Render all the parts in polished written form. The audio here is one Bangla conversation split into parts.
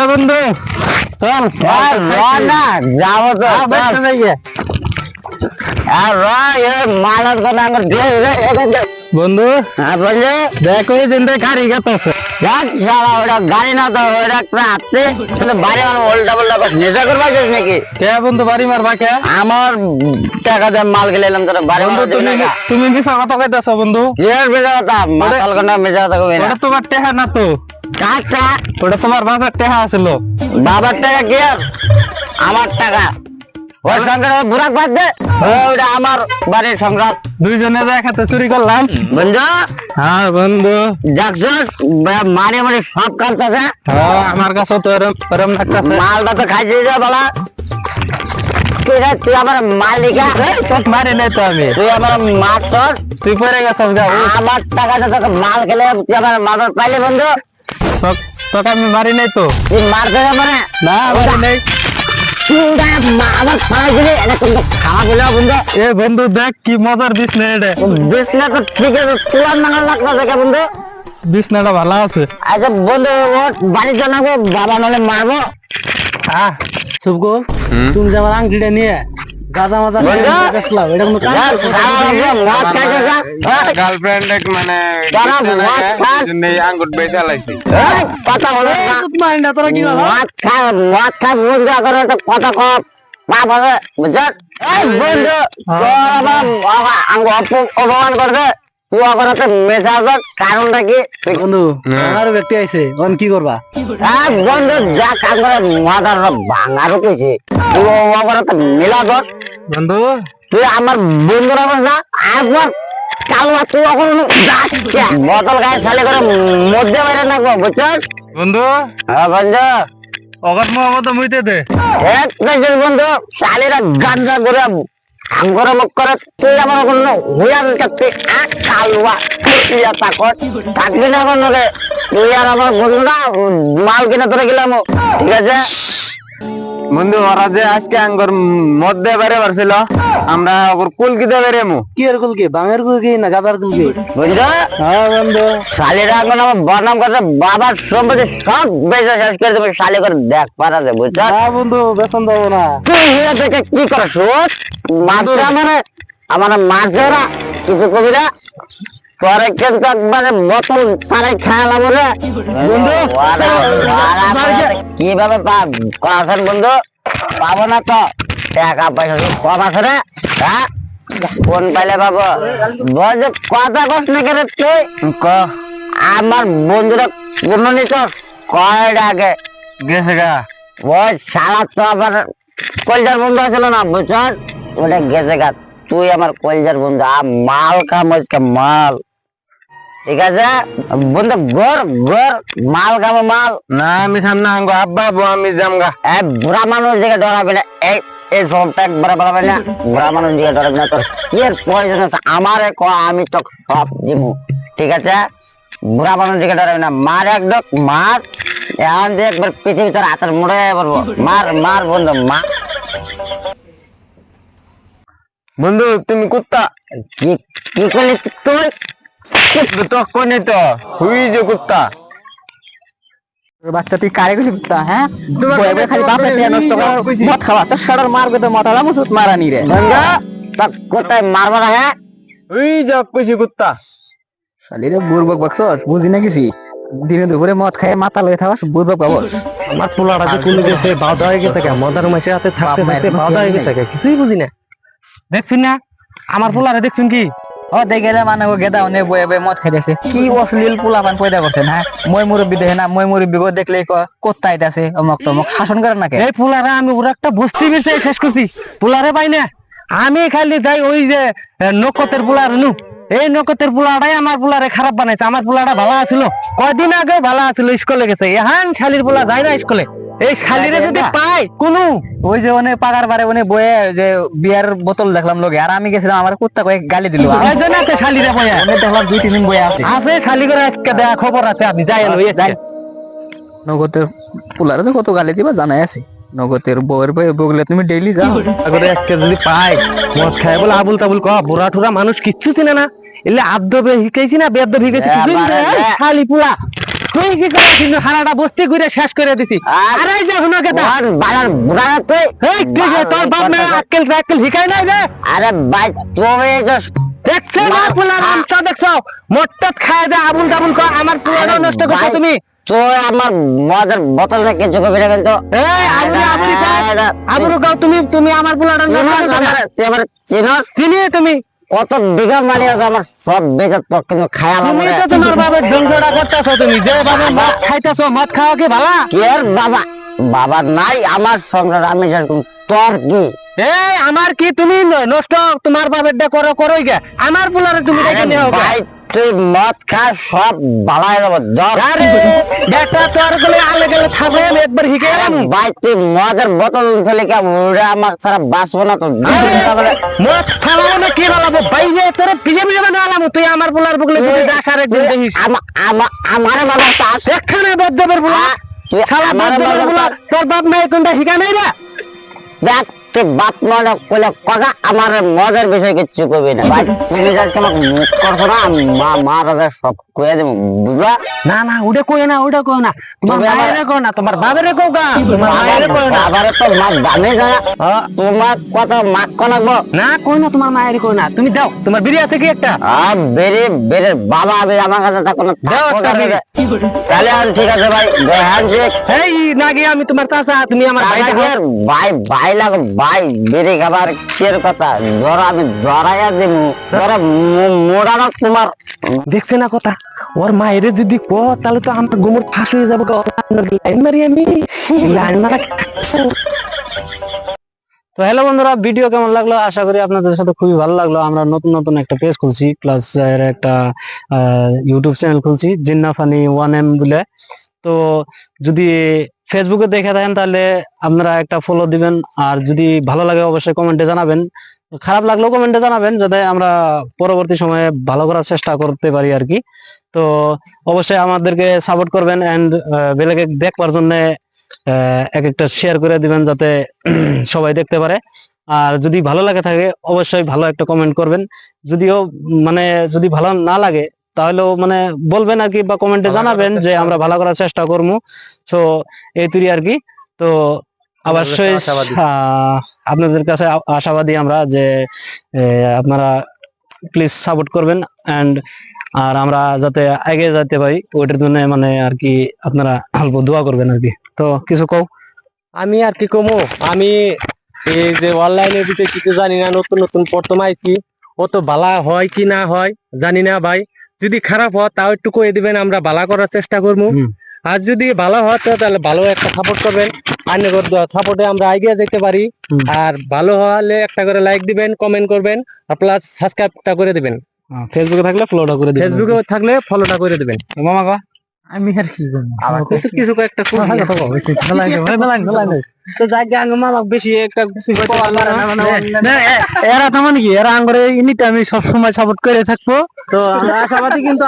বন্ধু চল না যাবো তো মালার বন্ধু বললে দেখো দিন গাড়ি গেছে ওটা গাড়ি না তো ওটা আসছে বাড়ি উল্টা পাল্টা নেশা করবা নাকি কে বন্ধু বাড়ি মারবা কে আমার টাকা দিয়ে মাল গেলে এলাম তোরা বাড়ি তুমি কি কথা কইতেছ বন্ধু মেজা কথা মাতাল কোনা মেজা কথা কই না ওটা তোমার টেহা না তো কার টাকা ওটা তোমার বাবার টেহা আছিল বাবার টাকা কি আর আমার টাকা ওই সংক্রান্ত বুড়াক বাদ দে ওটা আমার বাড়ির সংক্রান্ত দুইজনে একসাথে চুরি করলাম বন্ধু হ্যাঁ বন্ধু দেখছো মারে মারে সব কাটতেছে আমার কাছে তো এরম লাগতেছে মালটা তো খাইছে যা বলা তুই আমার মালিকা মারি নাই তো আমি তুই আমার মাস্টার তুই পরে গেছিস গা আমার টাকাটা তোকে মাল খেলে তুই আমার মাস্টার পাইলে বন্ধু তোকে আমি মারি নাই তো তুই মারতে যাবে না মারি নাই আমার খাওয়া দিলে এটা কিন্তু খাওয়া বলে বন্ধু এ বন্ধু দেখ কি মজার বিছনা এটা বিছনা তো ঠিক আছে তোলার নাগাল লাগতেছে কে বন্ধু বিছনাটা ভালো আছে আচ্ছা বন্ধু ওর বাড়ির জন্য বাবা নাহলে মারবো চুপ কর তুমি যে আমার আংটিটা নিয়ে গাঁজা মাজা গেছিলাম এটা কোনো গার্লফ্রেন্ড মানে আঙ্গুর বেচা লাইছি কথা বলো মাইন্ডা তোরা কি হলো মদ খাই বন্ধু করে তো কথা কম পাপ হবে বুঝছ বন্ধু অপমান করবে তুই আবার মেসাজ কারণটা কি বন্ধু আমার ব্যক্তি আইছে অন কি করবা বন্ধু যা কাজ করে মাদার ভাঙারও কইছে তুই আবার মিলা ধর বন্ধু তুই আমার বন্ধুরা না একবার কাল তুই এখন বোতল গায়ে সালে করে মধ্যে বাইরে নাকবো বুঝছ বন্ধু হ্যাঁ বন্ধু অগত মহম্মদ মুইতে দে এক কাজের বন্ধু শালিরা গাঞ্জা করে আঙ্গর মুখ করে তুই আমার কোনো হুইয়ান কাছে এক কালুয়া তুইয়া তাকত থাকবি না কোনো রে তুই আর আমার বন্ধুরা মাল কিনে তোরে গেলাম ঠিক আছে বন্ধু ওরা যে আজকে আঙ্গুর মধ্যে বেড়ে পারছিল আমরা ওর কুলকিতে বেড়ে মু কি এর কুলকি বাঙের কুলকি না গাজার কুলকি বুঝছো হ্যাঁ বন্ধু শালিরা এখন আমার বদনাম করছে বাবার সম্পত্তি সব বেঁচে শেষ করে দেবে শালি করে দেখ পারাছে বুঝছো না বন্ধু বেতন দেবো না তুই হিরা থেকে কি করছ মাছটা আমার মাছেরা কিছু কবি না পরে কিন্তু একবারে বোতল সারে খেয়ালাম রে বন্ধু কিভাবে করাছেন বন্ধু পাবো না তো টাকা পয়সা কম আছে রে হ্যাঁ কোন পাইলে পাবো বল কথা কস না কেন তুই আমার বন্ধুরা কোনো নিত কয়টা আগে গেছে গা ওই সারা তো আবার কলজার বন্ধু আছিল না বুঝছ ওটা গেছে গা তুই আমার কলজার বন্ধু মাল কাম মাল ঠিক আছে বন্ধু গর গর মাল কামো মাল না আমি খাম না আঙ্গো আব্বা আমি জামগা বুড়া মানুষ দিকে ডরাবে না এই সবটা একবার বলাবে না বুড়া মানুষ দিকে ডরাবে না তোর কি এর প্রয়োজন আছে আমারে ক আমি তো সব দিমু ঠিক আছে বুড়া মানুষ দিকে ডরাবে না মার একদম মার এখন যে একবার পৃথিবী তোর হাতের মুড়ে পড়বো মার মার বন্ধু মা বন্ধু তুমি কুত্তা কি কি করলি তুই তো কোনে তো হুই যে কুত্তা বাচ্চা তুই কারে গেছিস কুত্তা হ্যাঁ খালি বাপে টিয়া নষ্ট করা মদ খাওয়া তোর সাড়ার মারবে তো মাথা মুসুত মারানি রে বন্ধু তোর কোথায় মারবো না হ্যাঁ হুই যা কইছি কুত্তা শালিরে বুড়বক বাকসস বুঝি না কিছু দিনে দুপুরে মদ খায় মাথা লয়ে থাকাস বুড়বক বাবস আমার পোলাটা যে কোন গেছে বাধা হয়ে গেছে মদার মাসে হাতে থাকতে থাকতে বাধা হয়ে গেছে কিছুই বুঝি না দেখছুন না আমার পোলারে দেখছুন কি ও দেখে মানে ও গেদা অনেক বয়ে বয়ে মদ খাইতেছে কি অশ্লীল পোলা পান পয়দা করছে না মই মুরব্বী দেখে না মই মুরব্বী দেখলে কোথায় আছে অমক তমক শাসন করে নাকি এই পোলারে আমি ওরা একটা বস্তি বেছে শেষ করছি পোলারে পাই না আমি খালি যাই ওই যে নকতের পোলার নু এই নকতের পোলাটাই আমার পোলারে খারাপ বানাইছে আমার পোলাটা ভালো আছিল কয়দিন আগে ভালো আছিল স্কুলে গেছে এহান শালির পোলা যায় না স্কুলে এই শালিরে যদি পাই কোনো ওই যে অনেক পাগার বারে অনেক বয়ে যে বিয়ার বোতল দেখলাম লোকে আর আমি গেছিলাম আমার কুত্তা কয়েক গালি দিল শালিরে বয়ে অনেক দেখলাম 2-3 দিন বয়ে আছে শালি করে আজকে দেয়া খবর আছে আপনি যাই যাই নগতের পোলারে তো কত গালি দিবা জানাই আছে নগতের বউয়ের বয়ে বগলে তুমি ডেইলি যাও আগরে আজকে যদি পাই মদ খায় বলে আবুল তাবুল ক বুড়া ঠুরা মানুষ কিচ্ছু চিনে না এলে আদবে হিকাইছি না বেদব হিকাইছি খালি পোলা তুই কি করে কিন্তু হারাটা বস্তি ঘুরে শেষ করে দিছি আরে এই যে হুনো কেতা বাজার বুড়া তুই এই ঠিক আছে তোর বাপ মা আক্কেল শিখাই নাই রে আরে ভাই তুমি দেখছো না পোলার আমটা দেখছো মোটটা খায় দে আবুল দাবুল কর আমার পোলাটা নষ্ট করছো তুমি তুই আমার মদের বোতল না কিছু করবি না কিন্তু এই আবুরু গাও তুমি আমার পোলাটা নষ্ট করছো তুই আমার চিনস চিনি তুমি কত বিঘা মানি আছে আমার সব বেচে তো কিন্তু খায়াল তুমি তো তোমার বাবার ধ্বংসটা করতেছো তুমি যে বাবা মদ খাইতেছো মদ খাওয়া কি ভালা কি আর বাবা বাবা নাই আমার সংসার আমি যেরকম তোর কি এই আমার কি তুমি নষ্ট তোমার বাবারটা করোই গে আমার পোলারে তুমি দেখে নিও ভাই তুই মদ খা সব বালাই যাবো আরে বেটা তোর গলে আলে গেলে থাকবে আমি একবার হিকে এলাম ভাই তুই মদের বোতল ফেলে কে উড়ে আমার সারা বাঁচবো না তো মদ খাওয়াবো না কি বলাবো বাইরে তোর পিছে পিছে মানে আলাম তুই আমার পোলার বুকলে তুই দাস আর একদিন দেখিস আমার বাবা তাস এখানে বদ্ধবের পোলা তুই খাওয়া আমার বদ্ধবের পোলা তোর বাপ নাই কোনটা হিকা নাই রে দেখ তুই বাপ মনে করলে কথা আমার মজার বিষয় কিচ্ছু করবি না ভাই তুমি যা তোমার মুখ করছো না মা রাজা সব কয়ে দেবো বুঝলা না না ওটা কই না তোমার মায়েরে কো না তোমার বাবারে কো গা তোমার মায়েরে কো না আবার তো মা দামে জানা তোমার কথা মাক কনাবো না কই না তোমার মায়েরে কই না তুমি দাও তোমার বিড়ি আছে কি একটা বেরে বেরে বাবা আমি আমার কাছে থাকো না দাও একটা বিড়ি। তাহলে আর ঠিক আছে ভাই হ্যান্ডশেক এই না গিয়ে আমি তোমার চাচা তুমি আমার ভাই দেখো ভাই ভাই লাগো ভাই বেরে খাবার কের কথা ধর আমি ধরাইয়া দেবো ধরা মোড়ানো তোমার দেখছে না কথা ওর মায়েরে যদি কো তাহলে তো আমার গোমর ফাঁস হয়ে যাবো লাইন মারি আমি লাইন মারা তো হ্যালো বন্ধুরা ভিডিও কেমন লাগলো আশা করি আপনাদের সাথে খুবই ভালো লাগলো আমরা নতুন নতুন একটা পেজ খুলছি প্লাস এর একটা ইউটিউব চ্যানেল খুলছি জিন্না ফানি 1M বলে তো যদি ফেসবুকে দেখে থাকেন তাহলে আপনারা একটা ফলো দিবেন আর যদি ভালো লাগে অবশ্যই কমেন্টে জানাবেন খারাপ লাগলেও কমেন্টে জানাবেন যাতে আমরা পরবর্তী সময়ে ভালো করার চেষ্টা করতে পারি আর কি তো অবশ্যই আমাদেরকে সাপোর্ট করবেন এন্ড বেলেকে দেখবার জন্য এক একটা শেয়ার করে দিবেন যাতে সবাই দেখতে পারে আর যদি ভালো লাগে থাকে অবশ্যই ভালো একটা কমেন্ট করবেন যদিও মানে যদি ভালো না লাগে তাহলেও মানে বলবেন আর কি বা কমেন্টে জানাবেন যে আমরা ভালো করার চেষ্টা করবো তো এই তুই আর কি তো অবশ্যই আপনাদের কাছে আশাবাদী আমরা যে আপনারা প্লিজ সাপোর্ট করবেন এন্ড আর আমরা যাতে এগিয়ে যেতে পারি ওইটার জন্য মানে আর কি আপনারা অল্প দোয়া করবেন আর কি তো কিছু কও আমি আর কি কমো আমি এই যে অনলাইনের ভিতরে কিছু জানি না নতুন নতুন প্রথম আইছি ও তো বালা হয় কি না হয় জানি না ভাই যদি খারাপ হয় তাও একটু কয়ে দিবেন আমরা বালা করার চেষ্টা করবো আর যদি ভালো হয় তো তাহলে ভালো একটা সাপোর্ট করবেন আর সাপোর্টে আমরা এগিয়ে যেতে পারি আর ভালো হলে একটা করে লাইক দিবেন কমেন্ট করবেন আর প্লাস সাবস্ক্রাইবটা করে দিবেন ফেসবুকে থাকলে ফলোটা করে দিবেন ফেসবুকে থাকলে ফলোটা করে দিবেন মামা গো আমি আর কি করব আমার তো কিছু একটা তো জায়গা আঙ্গ মামা বেশি একটা এরা তো মানে কি এরা আঙ্গরে ইনিটা আমি সব সময় সাপোর্ট করে থাকবো তো আমরা আশাবাদী কিন্তু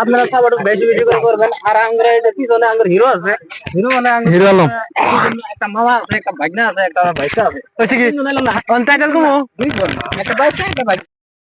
আপনারা সাপোর্ট বেশি বেশি করে করবেন আর আঙ্গরে এটা পিছনে আঙ্গর হিরো আছে হিরো মানে হিরো আলম একটা মামা আছে একটা ভাগনা আছে একটা ভাইটা আছে ওই কি অন টাইটেল কমো একটা ভাইটা একটা ভাই